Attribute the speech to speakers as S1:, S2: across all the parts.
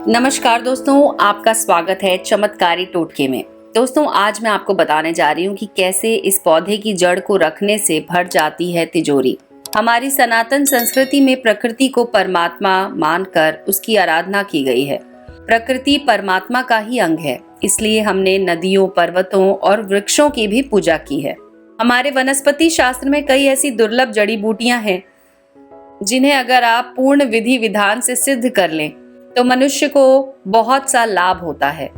S1: नमस्कार दोस्तों, आपका स्वागत है चमत्कारी टोटके में। दोस्तों, आज मैं आपको बताने जा रही हूँ कि कैसे इस पौधे की जड़ को रखने से भर जाती है तिजोरी। हमारी सनातन संस्कृति में प्रकृति को परमात्मा मानकर उसकी आराधना की गई है। प्रकृति परमात्मा का ही अंग है, इसलिए हमने नदियों, पर्वतों और वृक्षों की भी पूजा की है। हमारे वनस्पति शास्त्र में कई ऐसी दुर्लभ जड़ी बूटियां हैं जिन्हें अगर आप पूर्ण विधि विधान से सिद्ध कर लें तो मनुष्य को बहुत सा लाभ होता है।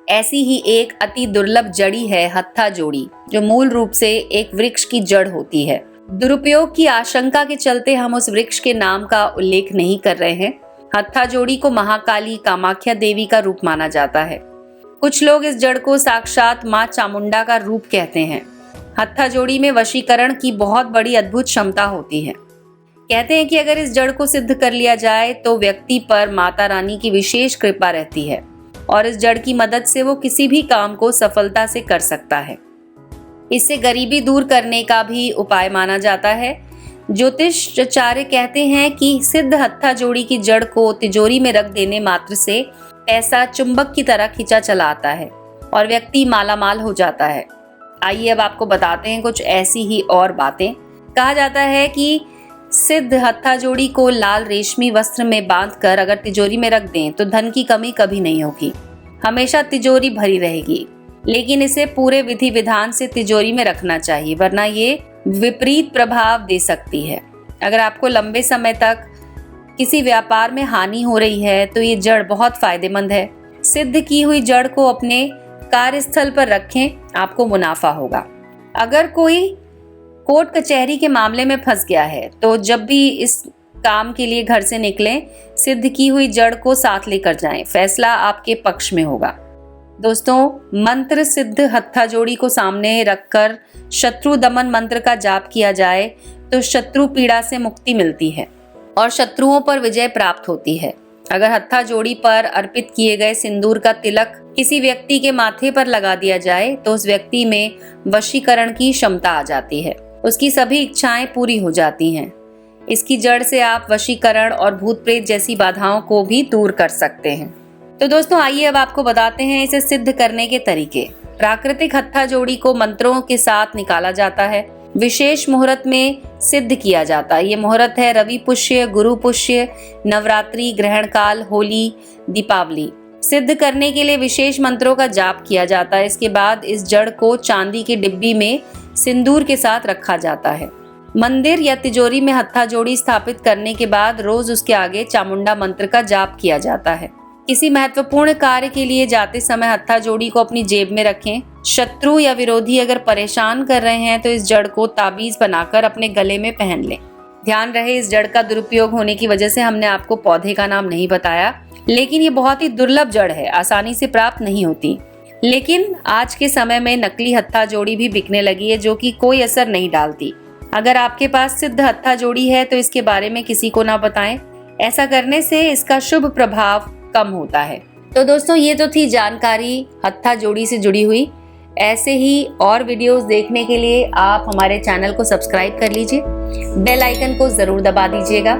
S1: ऐसी ही एक अति दुर्लभ जड़ी है हत्था जोड़ी, जो मूल रूप से एक वृक्ष की जड़ होती है। दुरुपयोग की आशंका के चलते हम उस वृक्ष के नाम का उल्लेख नहीं कर रहे हैं। हत्था जोड़ी को महाकाली कामाख्या देवी का रूप माना जाता है। कुछ लोग इस जड़ को साक्षात मां चामुंडा का रूप कहते हैं। हत्था जोड़ी में वशीकरण की बहुत बड़ी अद्भुत क्षमता होती है। कहते हैं कि अगर इस जड़ को सिद्ध कर लिया जाए तो व्यक्ति पर माता रानी की विशेष कृपा रहती है और इस जड़ की मदद से वो किसी भी काम को सफलता से कर सकता है। इससे गरीबी दूर करने का भी उपाय माना जाता है। ज्योतिषाचार्य कहते हैं कि सिद्ध हत्था जोड़ी की जड़ को तिजोरी में रख देने मात्र से पैसा चुंबक की तरह खींचा चला आता है और व्यक्ति मालामाल हो जाता है। आइए अब आपको बताते हैं कुछ ऐसी ही और बातें। कहा जाता है कि सिद्ध हत्था जोड़ी को लाल रेशमी वस्त्र में बांधकर अगर तिजोरी में रख दें तो धन की कमी कभी नहीं होगी, हमेशा तिजोरी भरी रहेगी। लेकिन इसे पूरे विधि विधान से तिजोरी में रखना चाहिए, वरना ये विपरीत प्रभाव दे सकती है। अगर आपको लंबे समय तक किसी व्यापार में हानि हो रही है तो ये जड़ बहुत फायदेमंद है। सिद्ध की हुई जड़ को अपने कार्यस्थल पर रखें, आपको मुनाफा होगा। अगर कोई कोर्ट कचहरी के मामले में फंस गया है तो जब भी इस काम के लिए घर से निकलें, सिद्ध की हुई जड़ को साथ लेकर जाएं, फैसला आपके पक्ष में होगा। दोस्तों, मंत्र सिद्ध हत्था जोड़ी को सामने रखकर शत्रु दमन मंत्र का जाप किया जाए तो शत्रु पीड़ा से मुक्ति मिलती है और शत्रुओं पर विजय प्राप्त होती है। अगर हत्था जोड़ी पर अर्पित किए गए सिंदूर का तिलक किसी व्यक्ति के माथे पर लगा दिया जाए तो उस व्यक्ति में वशीकरण की क्षमता आ जाती है, उसकी सभी इच्छाएं पूरी हो जाती हैं। इसकी जड़ से आप वशीकरण और भूत प्रेत जैसी बाधाओं को भी दूर कर सकते हैं। तो दोस्तों, आइए अब आपको बताते हैं इसे सिद्ध करने के तरीके। प्राकृतिक हत्था जोड़ी को मंत्रों के साथ निकाला जाता है, विशेष मुहूर्त में सिद्ध किया जाता है। ये मुहूर्त है रवि पुष्य, गुरु पुष्य, नवरात्रि, ग्रहण काल, होली, दीपावली। सिद्ध करने के लिए विशेष मंत्रों का जाप किया जाता है। इसके बाद इस जड़ को चांदी की डिब्बी में सिंदूर के साथ रखा जाता है। मंदिर या तिजोरी में हत्था जोड़ी स्थापित करने के बाद रोज उसके आगे चामुंडा मंत्र का जाप किया जाता है। किसी महत्वपूर्ण कार्य के लिए जाते समय हत्था जोड़ी को अपनी जेब में रखें। शत्रु या विरोधी अगर परेशान कर रहे हैं तो इस जड़ को ताबीज बनाकर अपने गले में पहन लें। ध्यान रहे, इस जड़ का दुरुपयोग होने की वजह से हमने आपको पौधे का नाम नहीं बताया, लेकिन ये बहुत ही दुर्लभ जड़ है, आसानी से प्राप्त नहीं होती। लेकिन आज के समय में नकली हत्था जोड़ी भी बिकने लगी है जो कि कोई असर नहीं डालती। अगर आपके पास सिद्ध हत्था जोड़ी है तो इसके बारे में किसी को ना बताएं, ऐसा करने से इसका शुभ प्रभाव कम होता है। तो दोस्तों, ये तो थी जानकारी हत्था जोड़ी से जुड़ी हुई। ऐसे ही और वीडियोस देखने के लिए आप हमारे चैनल को सब्सक्राइब कर लीजिए, बेल आइकन को जरूर दबा दीजिएगा।